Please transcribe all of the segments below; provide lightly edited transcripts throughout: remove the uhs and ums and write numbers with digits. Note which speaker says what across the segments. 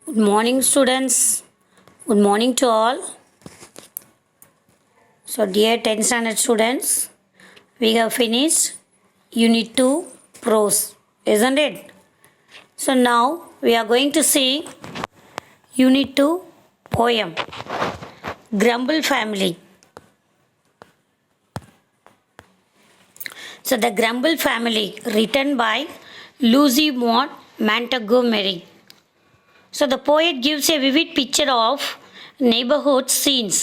Speaker 1: Good morning, students. Good morning to all. So, dear 10th standard students, we have finished Unit 2 Prose, isn't it? So, now we are going to see Unit 2 Poem, Grumble Family. So, the Grumble Family, written by Lucy Maud Montgomery. So the poet gives a vivid picture of neighborhood scenes.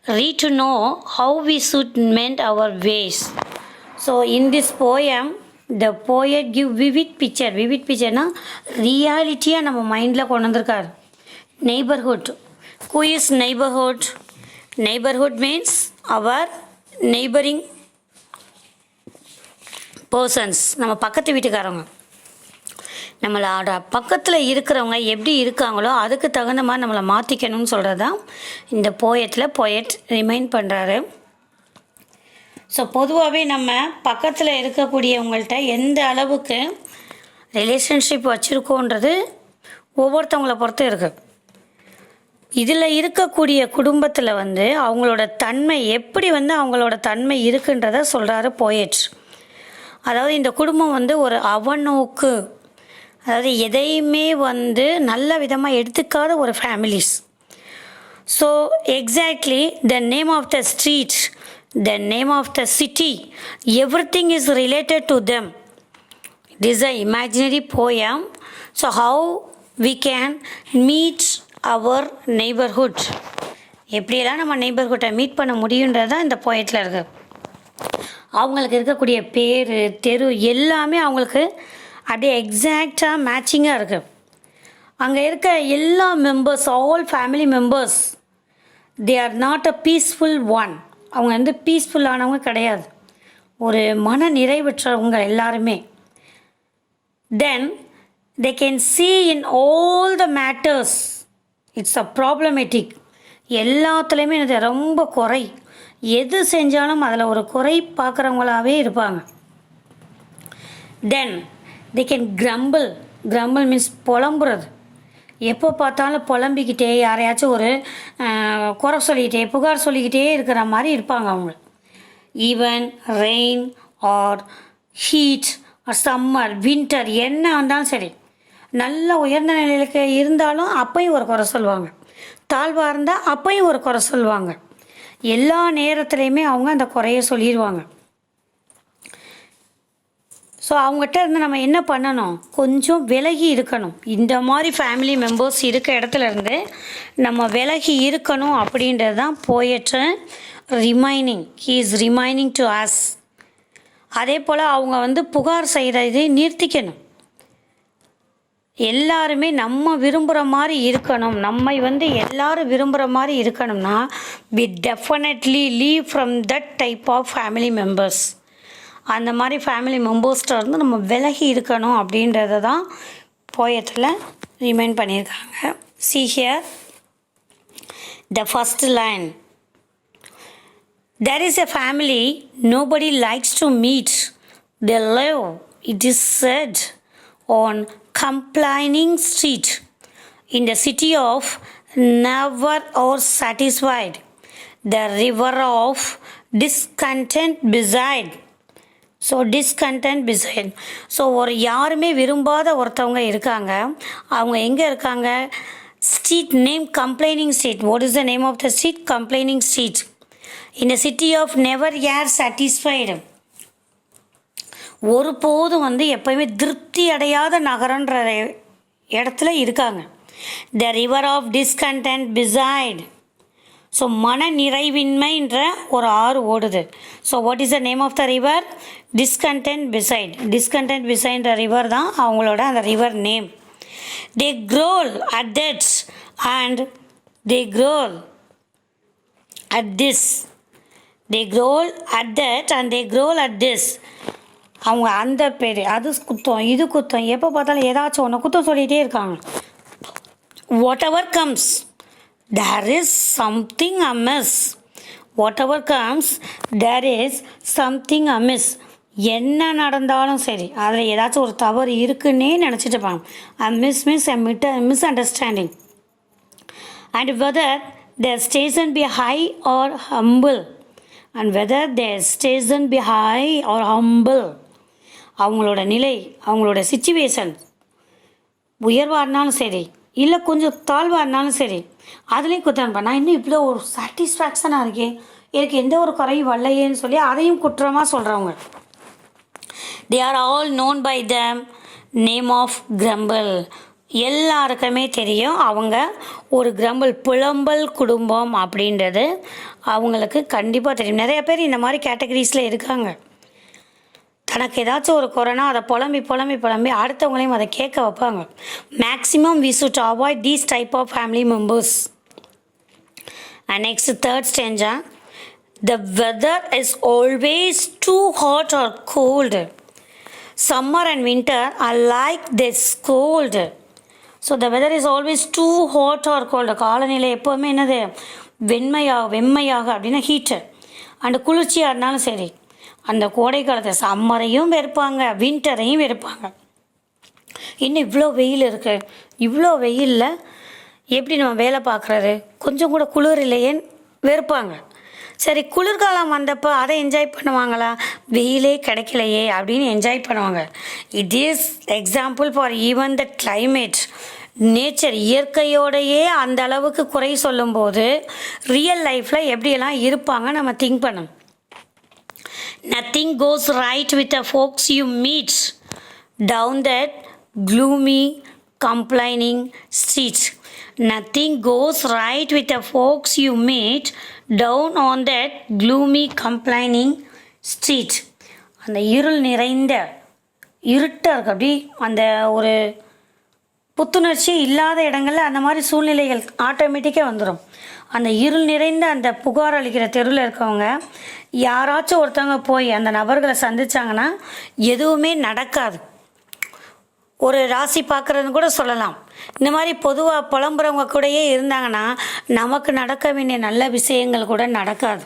Speaker 1: Read to know how we should mend our ways. So in this poem, the poet give vivid picture. Vivid picture na reality நம்ம மைண்ட்ல கொண்டு வந்திருக்காரு. Neighborhood. Who is neighborhood? Neighborhood means our neighboring persons. நம்ம பக்கத்து வீட்டுக்காரங்க. நம்மளோட பக்கத்தில் இருக்கிறவங்க எப்படி இருக்காங்களோ அதுக்கு தகுந்த மாதிரி நம்மளை மாற்றிக்கணும்னு சொல்கிறது தான் இந்த போயட் ரிமைண்ட் பண்ணுறாரு. ஸோ பொதுவாகவே நம்ம பக்கத்தில் இருக்கக்கூடியவங்கள்ட்ட எந்த அளவுக்கு ரிலேஷன்ஷிப் வச்சுருக்கோன்றது ஒவ்வொருத்தவங்கள பொறுத்து இருக்குது. இதில் இருக்கக்கூடிய குடும்பத்தில் அவங்களோட தன்மை எப்படி அவங்களோட தன்மை இருக்குன்றத சொல்கிறாரு போயட். அதாவது இந்த குடும்பம் ஒரு அவநோக்கு, அதாவது எதையுமே நல்ல விதமாக எடுத்துக்காத ஒரு families. So exactly the name of the street, the name of the city, everything is related to them. It is a imaginary poem. So how we can meet our neighbourhood, எப்படியெல்லாம் நம்ம நெய்பர்ஹுட்டை meet பண்ண முடியுன்றது தான் இந்த போயட்டில் இருக்குது. அவங்களுக்கு இருக்கக்கூடிய பேர், தெரு எல்லாமே அவங்களுக்கு அப்படியே எக்ஸாக்டாக மேட்சிங்காக இருக்குது. அங்கே இருக்க எல்லா members, all family members, they are not a peaceful one. அவங்க பீஸ்ஃபுல்லானவங்க கிடையாது, ஒரு மன நிறைவற்றவங்க எல்லாருமே. Then they can see in all the matters it's a problematic. எல்லாத்துலேயுமே இது ரொம்ப குறை, எது செஞ்சாலும் அதில் ஒரு குறை பார்க்குறவங்களாகவே இருப்பாங்க. தென் they can grumble. Grumble means புலம்புறது. எப்போ பார்த்தாலும் புலம்பிக்கிட்டே யாரையாச்சும் ஒரு குறை சொல்லிக்கிட்டே புகார் சொல்லிக்கிட்டே இருக்கிற மாதிரி இருப்பாங்க அவங்க. Even rain or heat or summer winter என்ன வந்தாலும் சரி, நல்ல உயர்ந்த நிலையிலுக்கு இருந்தாலும் அப்பையும் ஒரு குறை சொல்லுவாங்க, தாழ்வாக இருந்தால் அப்பையும் ஒரு குறை சொல்லுவாங்க. எல்லா நேரத்துலையுமே அவங்க அந்த குறைய சொல்லிடுவாங்க. ஸோ அவங்ககிட்ட நம்ம என்ன பண்ணணும், கொஞ்சம் விலகி இருக்கணும். இந்த மாதிரி ஃபேமிலி மெம்பர்ஸ் இருக்க இடத்துலேருந்து நம்ம விலகி இருக்கணும் அப்படின்றது தான் poetry remaining. He is remaining to us. அதே போல் அவங்க புகார் செய்கிறதை நிறுத்திக்கணும். எல்லாருமே நம்ம விரும்புகிற மாதிரி இருக்கணும். நம்ம எல்லாரும் விரும்புகிற மாதிரி இருக்கணும்னா we definitely leave from that type of family members. அந்த மாதிரி ஃபேமிலி மெம்பர்ஸ்கிட்ட நம்ம விலகி இருக்கணும் அப்படின்றத தான் போயத்தில் ரிமைண்ட் பண்ணியிருக்காங்க. See here the first line. There is a family nobody likes to meet. They live, it is said, on complaining street in the city of never or satisfied, the river of discontent beside. So discontent beside. So ஒரு யாருமே விரும்பாத ஒருத்தவங்க இருக்காங்க. அவங்க எங்கே இருக்காங்க? Street name complaining street. What is the name of the street? Complaining street. In the city of never are satisfied. ஒருபோதும் எப்போயுமே திருப்தி அடையாத நகரன்ற இடத்துல இருக்காங்க. The river of discontent beside. So மன நிறைவின்மைன்ற ஒரு ஆறு ஓடுது. So what is the name of the river? Discontent beside. டிஸ்கண்டென்ட் பிசைட்ன்ற ரிவர் தான் அவங்களோட அந்த river name. They crawl at that and they crawl at this. They crawl at that and they crawl at this. அவங்க அந்த பேர் அது குத்தம் இது குத்தம், எப்போ பார்த்தாலும் ஏதாச்சும் ஒன்று குத்தம் சொல்லிகிட்டே இருக்காங்க. What ever comes, there is something amiss. Whatever comes, there is something amiss. என்ன நடந்தாலும் சரி அதில் ஏதாச்சும் ஒரு தவறு இருக்குன்னே நினச்சிட்டு இருப்பாங்க. Misunderstanding. And whether their station be high or humble. And whether their station be high or humble. அவங்களோட நிலை, அவங்களோட சிச்சுவேஷன் உயர்வாக இருந்தாலும் சரி இல்லை கொஞ்சம் தாழ்வாக இருந்தாலும் சரி அதுலேயும் குற்றம் நான் இன்னும் இவ்வளோ ஒரு சாட்டிஸ்ஃபேக்ஷனாக இருக்கேன், எனக்கு எந்த ஒரு குறையும் வரலையேன்னு சொல்லி அதையும் குற்றமாக சொல்கிறவங்க. they are all known by the name of grumble. எல்லாருக்குமே தெரியும் அவங்க ஒரு கிரம்பிள் புலம்பல் குடும்பம் அப்படின்றது அவங்களுக்கு கண்டிப்பாக தெரியும். நிறைய பேர் இந்த மாதிரி கேட்டகரிஸில் இருக்காங்க. தனக்கு ஏதாச்சும் ஒரு குறைனா அதை புலம்பி அடுத்தவங்களையும் அதை கேட்க வைப்பாங்க. Maximum we should avoid these type of family members. And next, third stanza. The weather is always too hot or cold. Summer and winter are like this cold. So the weather is always too hot or cold. காலநிலை எப்போவுமே என்னது வெம்மையாக அப்படின்னா heater. And குளிர்ச்சியாக இருந்தாலும் சரி அந்த கோடை காலத்தை சம்மரையும் வெறுப்பாங்க, வின்டரையும் வெறுப்பாங்க. இன்னும் இவ்வளோ வெயில் இருக்குது, இவ்வளோ வெயிலில் எப்படி நம்ம வேலை பார்க்குறது, கொஞ்சம் கூட குளிர் இல்லையேன்னு வெறுப்பாங்க. சரி குளிர்காலம் வந்தப்போ அதை என்ஜாய் பண்ணுவாங்களா, வெயிலே கிடைக்கலையே அப்படின்னு என்ஜாய் பண்ணுவாங்க. It is example for even the climate. Nature இயற்கையோடையே அந்த அளவுக்கு குறை சொல்லும்போது ரியல் லைஃப்பில் எப்படியெல்லாம் இருப்பாங்க நம்ம திங்க் பண்ணணும். Nothing goes right with the folks you meet down that gloomy, complaining street. Nothing goes right with the folks you meet down on that gloomy, complaining street. அந்த இருள் நிறைந்த இருட்டாக இருக்கு, அப்படி அந்த ஒரு புத்துணர்ச்சி இல்லாத இடங்களில் அந்த மாதிரி சூழ்நிலைகள் ஆட்டோமேட்டிக்காக வந்துடும். அந்த இருள் நிறைந்த அந்த புகார் அளிக்கிற தெருவில் இருக்கவங்க யாராச்சும் ஒருத்தவங்க போய் அந்த நபர்களை சந்தித்தாங்கன்னா எதுவுமே நடக்காது. ஒரு ராசி பார்க்குறதுன்னு கூட சொல்லலாம். இந்த மாதிரி பொதுவாக புலம்புறவங்க கூடயே இருந்தாங்கன்னா நமக்கு நடக்க வேண்டிய நல்ல விஷயங்கள் கூட நடக்காது.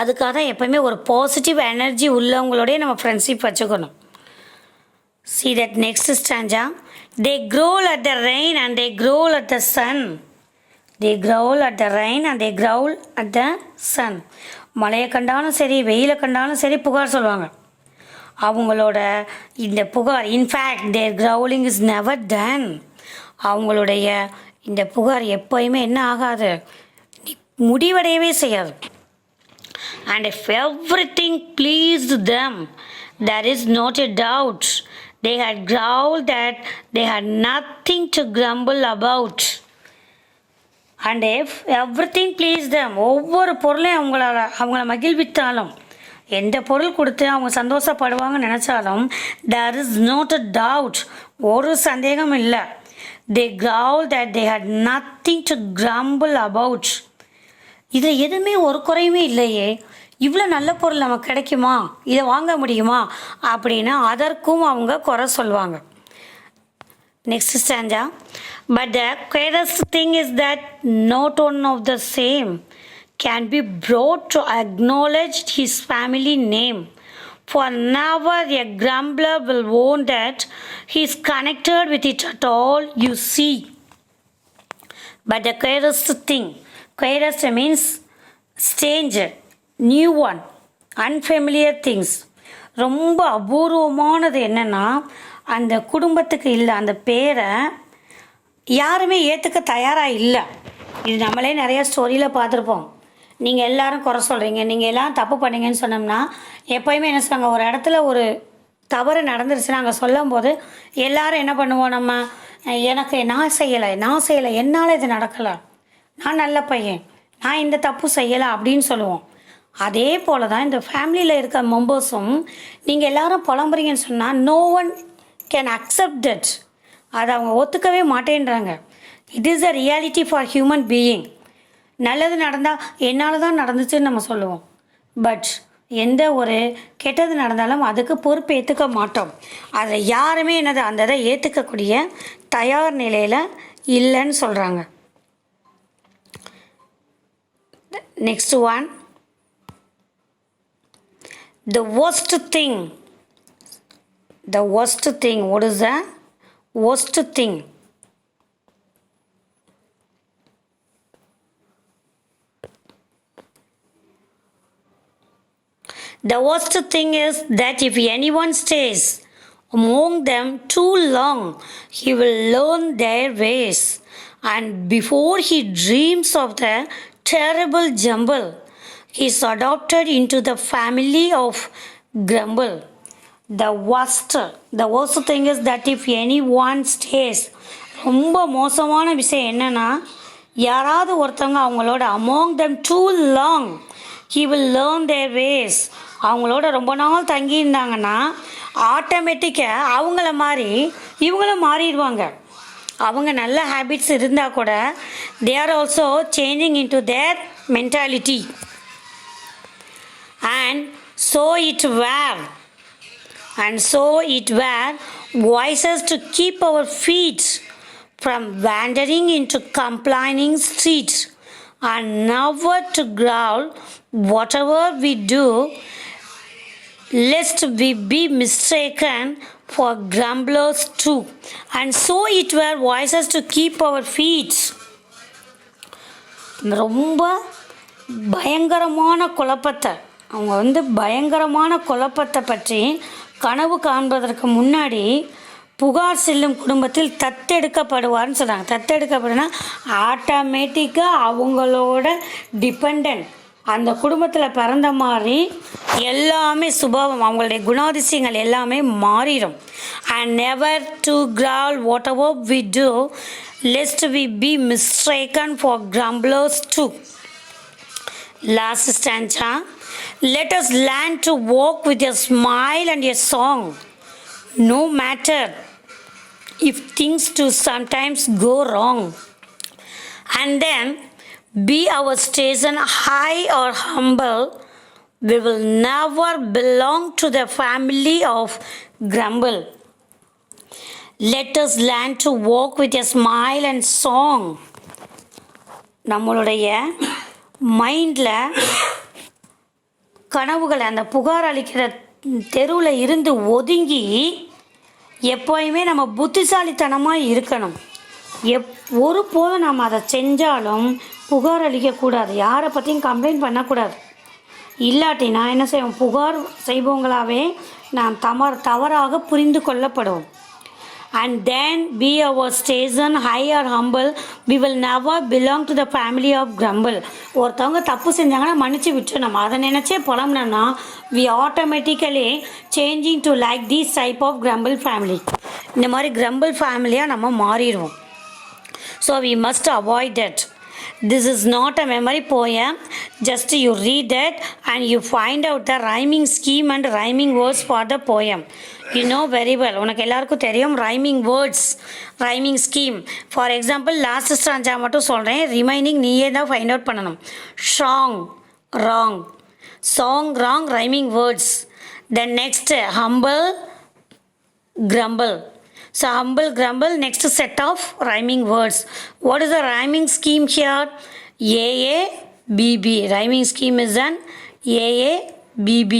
Speaker 1: அதுக்காக தான் எப்போவுமே ஒரு பாசிட்டிவ் எனர்ஜி உள்ளவங்களோடய நம்ம ஃப்ரெண்ட்ஷிப் வச்சுக்கணும். See that next stanza. They growl at the rain and they growl at the sun. They growl at the rain and they growl at the sun. மழையை கண்டாலும் சரி வெயிலை கண்டாலும் சரி புகார் சொல்லுவாங்க. அவங்களோட இந்த புகார் in fact their growling is never done. அவங்களுடைய இந்த புகார் எப்போயுமே என்ன ஆகாது, முடிவடையவே செய்யாது. And if everything pleased them, there is not a doubt they had growled that they had nothing to grumble about. And if everything pleased them, ஒவ்வொரு பொருளையும் அவங்கள மகிழ்வித்தாலும் எந்த பொருள் கொடுத்து அவங்க சந்தோஷப்படுவாங்கன்னு நினச்சாலும் there is not a doubt, ஒரு சந்தேகம் இல்லை. they growl that they had nothing to grumble about. இதில் எதுவுமே ஒரு குறையுமே இல்லையே, இவ்வளோ நல்ல பொருள் நமக்கு கிடைக்குமா, இதை வாங்க முடியுமா அப்படின்னு அதற்கும் அவங்க குறை சொல்லுவாங்க. Next stanza. But the queerest thing is that not one of the same can be brought to acknowledge his family name. For never a grumbler will own that he is connected with it at all, you see. But the queerest means strange, new one, unfamiliar things. ரொம்ப அபூர்வமானது என்னென்னா அந்த குடும்பத்துக்கு இல்லை அந்த பேரை யாருமே ஏற்றுக்க தயாராக இல்லை. இது நம்மளே நிறையா ஸ்டோரியில் பார்த்துருப்போம். நீங்கள் எல்லோரும் குறை சொல்கிறீங்க, நீங்கள் எல்லாம் தப்பு பண்ணீங்கன்னு சொன்னோம்னா எப்போயுமே என்ன சொல்லுவாங்க, ஒரு இடத்துல ஒரு தவறு நடந்துருச்சுன்னா அங்கே சொல்லும் போது எல்லோரும் என்ன பண்ணுவோம், நம்ம நான் செய்யலை என்னால் இது நடக்கலை, நான் நல்ல பையன், நான் இந்த தப்பு செய்யலை அப்படின்னு சொல்லுவோம். அதே போல் தான் இந்த ஃபேமிலியில் இருக்க மெம்பர்ஸும் நீங்கள் எல்லோரும் புலம்புறீங்கன்னு சொன்னால் no one can accept that. அதை அவங்க ஒத்துக்கவே மாட்டேன்றாங்க. It is a reality for human being. நல்லது நடந்தால் என்னால் தான் நடந்துச்சுன்னு நம்ம சொல்லுவோம். பட் எந்த ஒரு கெட்டது நடந்தாலும் அதுக்கு பொறுப்பு ஏற்றுக்க மாட்டோம். அதை யாருமே அந்த இதை ஏற்றுக்கக்கூடிய தயார் நிலையில் இல்லைன்னு சொல்கிறாங்க. Next one. The worst thing. The worst thing. What is the worst thing? The worst thing is that if anyone stays among them too long, he will learn their ways, and before he dreams of the terrible jumble, he is adopted into the family of grumble. The worst thing is that if anyone stays, ரொம்ப மோசமான விஷயம் என்னன்னா, யாராவது ஒருத்தவங்க அவங்களோட among them too long, he will learn their ways. அவங்களோட ரொம்ப நாள் தங்கியிருந்தாங்கன்னா ஆட்டோமேட்டிக்காக அவங்கள மாதிரி இவங்களும் மாறிடுவாங்க. அவங்க நல்ல ஹேபிட்ஸ் இருந்தால் கூட they are also changing into their mentality. And so it were wisest to keep our feet from wandering into complaining streets, and never to growl whatever we do, lest we be mistaken for grumblers too. And so it were wisest to keep our feet. ரொம்ப பயங்கரமான குழப்பத்தை பயங்கரமான குழப்பத்தை பற்றி கனவு காண்பதற்கு முன்னாடி புகார் செல்லும் குடும்பத்தில் தத்தெடுக்கப்படுவார்னு சொல்கிறாங்க. தத்தெடுக்கப்படுனா ஆட்டோமேட்டிக்காக அவங்களோட டிபெண்ட் அந்த குடும்பத்தில் பிறந்த மாதிரி எல்லாமே சுபாவம் அவங்களுடைய குணாதிசயங்கள் எல்லாமே மாறிடும். And never to growl whatever we do lest we be mistaken for grumblers too. Last stanza. Let us learn to walk with a smile and a song, no matter if things do sometimes go wrong. And then, be our station high or humble, we will never belong to the family of grumble. Let us learn to walk with a smile and song. நம்மளுடைய மைண்டில் கனவுகளை அந்த புகார் அளிக்கிற தெருவில் இருந்து ஒதுங்கி எப்போயுமே நம்ம புத்திசாலித்தனமாக இருக்கணும். ஒருபோதும் நம்ம அதை செஞ்சாலும் புகார் அளிக்கக்கூடாது, யாரை பற்றியும் கம்ப்ளைண்ட் பண்ணக்கூடாது. இல்லாட்டி நான் என்ன செய்வோம், புகார் செய்பவங்களாகவே நாம் தவறாக புரிந்து கொள்ளப்படுவோம். And then be our station high or humble, we will never belong to the family of grumble. ஒருத்தவங்க தப்பு செஞ்சாங்கன்னா மன்னிச்சு விட்டு நம்ம அதை நினச்சே புலம்புனோம்னா we automatically changing to like this type of grumble family. இந்த மாதிரி grumble ஃபேமிலியாக நம்ம மாறிடுவோம். So we must avoid that. This is not a memory poem, just you read that and you find out the rhyming scheme and rhyming words for the poem. You know very well, உனக்கு எல்லாருக்கும் தெரியும் rhyming words, rhyming scheme. For example, last stanza மட்டும் சொல்கிறேன், remaining நீயே தான் find out பண்ணணும். Strong, wrong, song, wrong, rhyming words. Then next, humble, grumble. So humble, grumble, next set of rhyming words. What is the rhyming scheme here? A, B, B. Rhyming scheme is an A, B, B.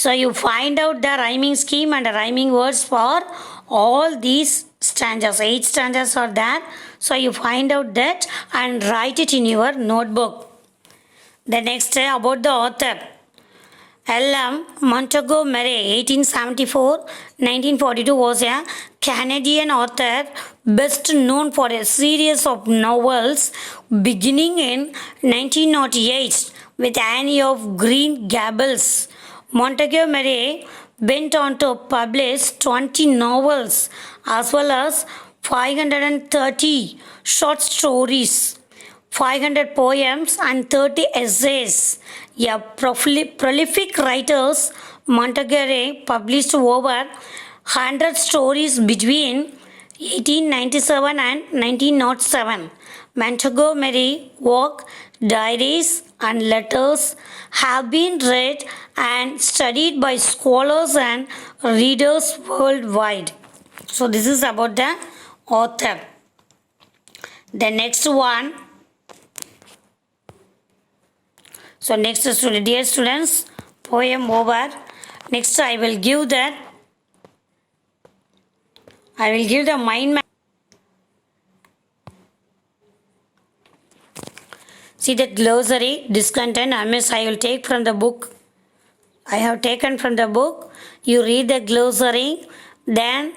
Speaker 1: So you find out the rhyming scheme and the rhyming words for all these stanzas. 8 stanzas are there. So you find out that and write it in your notebook. The next about the author. L.M. Montgomery, 1874-1942, was a Canadian author best known for a series of novels beginning in 1908 with Annie of Green Gables. Montgomery went on to publish 20 novels as well as 530 short stories, 500 poems and 30 essays. A prolific writer, Montgomery published over 100 stories between 1897 and 1907. Montgomery work, diaries and letters have been read and studied by scholars and readers worldwide. So this is about the author. The next one. So next, dear students, poem over. Next I will give the mind map. See the glossary, this content I will take from the book. I have taken from the book. You read the glossary, then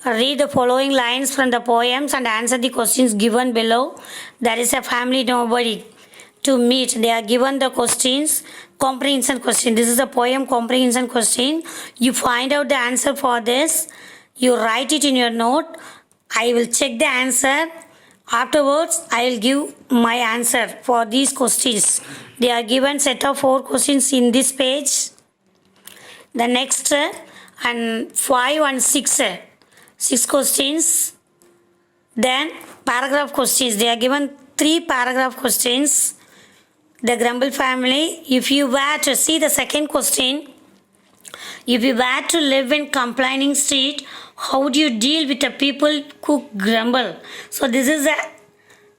Speaker 1: read the following lines from the poems and answer the questions given below. There is a family nobody to meet. They are given the questions, comprehension question. This is a poem comprehension question. You find out the answer for this. You write it in your note. I will check the answer. Afterwards, I will give my answer for these questions. They are given set of 4 questions in this page. The next and 5 and 6 questions. Then paragraph questions. They are given 3 paragraph questions. The Grumble family. If you were to see the second question, if you were to live in complaining street, how do you deal with the people who grumble? So this is a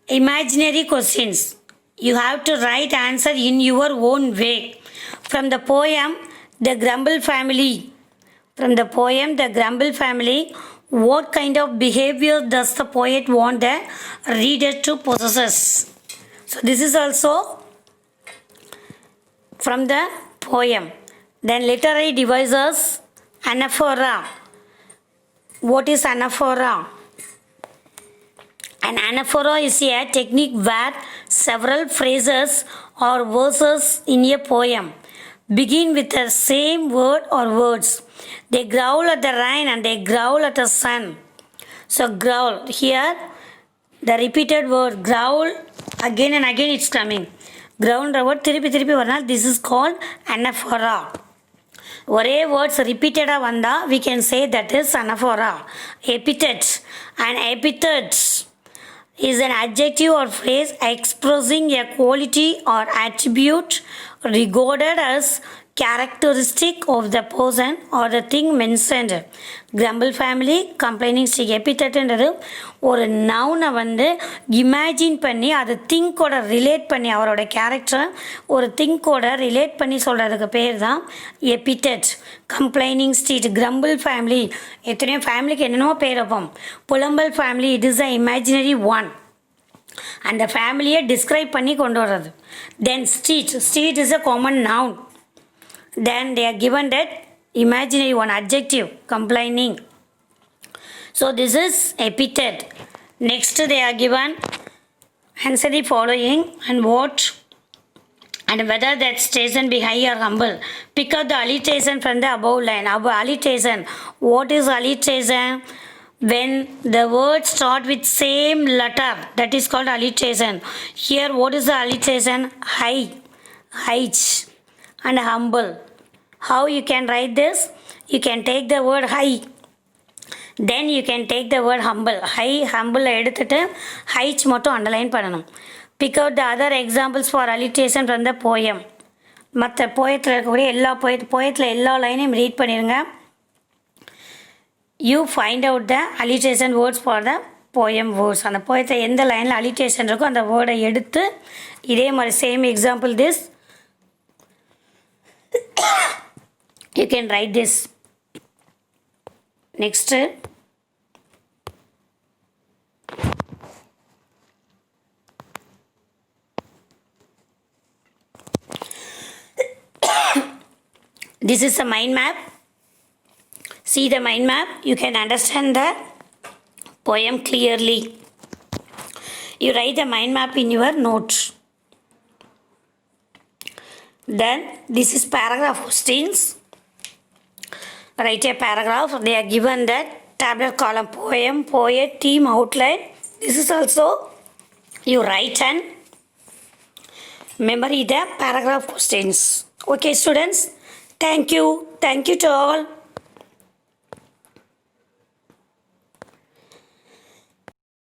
Speaker 1: imaginary questions. You have to write answer in your own way. From the poem, The Grumble Family. From the poem, The Grumble Family, what kind of behavior does the poet want the reader to possess? So this is also from the poem. Then literary devices, anaphora. What is anaphora? An anaphora is a technique where several phrases or verses in a poem begin with the same word or words. They growl at the rain and they growl at the sun. So growl, here the repeated word growl, again and again it's coming. Growl word திருப்பி வரனால் this is called anaphora. ஒரே words ரிப்பீட்டடாக வந்தால் we can say that is anaphora. Epithet. An epithet is an adjective or phrase expressing a quality or attribute regarded as characteristic of the person or the thing mentioned. Grumble family, complaining streak. Epithetன்றது ஒரு நவுனை வந்து imagine பண்ணி அதை திங்கோட relate பண்ணி அவரோட கேரக்டரை ஒரு திங்கோட relate பண்ணி சொல்கிறதுக்கு பேர் தான் epithet. Complaining street. Grumble family, எத்தனையோ ஃபேமிலிக்கு என்னென்னோ பேர் வைப்போம். புலம்பல் family, it is a imaginary one. அந்த ஃபேமிலியை டிஸ்கிரைப் பண்ணி கொண்டு வர்றது. Then street. Street is a common noun. Then they are given that imaginary one, adjective, complaining. So this is epithet. Next they are given answer the following and what and whether that station be high or humble. Pick up the alliteration from the above line. Above alliteration. What is alliteration? When the words start with same letter, that is called alliteration. Here what is the alliteration? High, height and humble. How you can write this? You can take the word high, then you can take the word humble. High, humble எடுத்துட்டு height மட்டும் underline பண்ணணும். Pick out the other examples for alliteration from the poem. மற்ற போயத்தில் இருக்கக்கூடிய எல்லா போயத்தில் எல்லா லைனையும் read பண்ணிடுங்க. You find out the alliteration words for the poem words. அந்த போயத்தில் எந்த லைனில் alliteration இருக்கோ அந்த வேர்டை எடுத்து இதே மாதிரி same example this you can write this. Next this is a mind map. See the mind map, you can understand the poem clearly. You write the mind map in your notes. Then this is paragraph questions. Write a paragraph. They are given that tabular column, poem, poet, theme, outline. This is also you write and memory the paragraph questions. Okay students, thank you to all.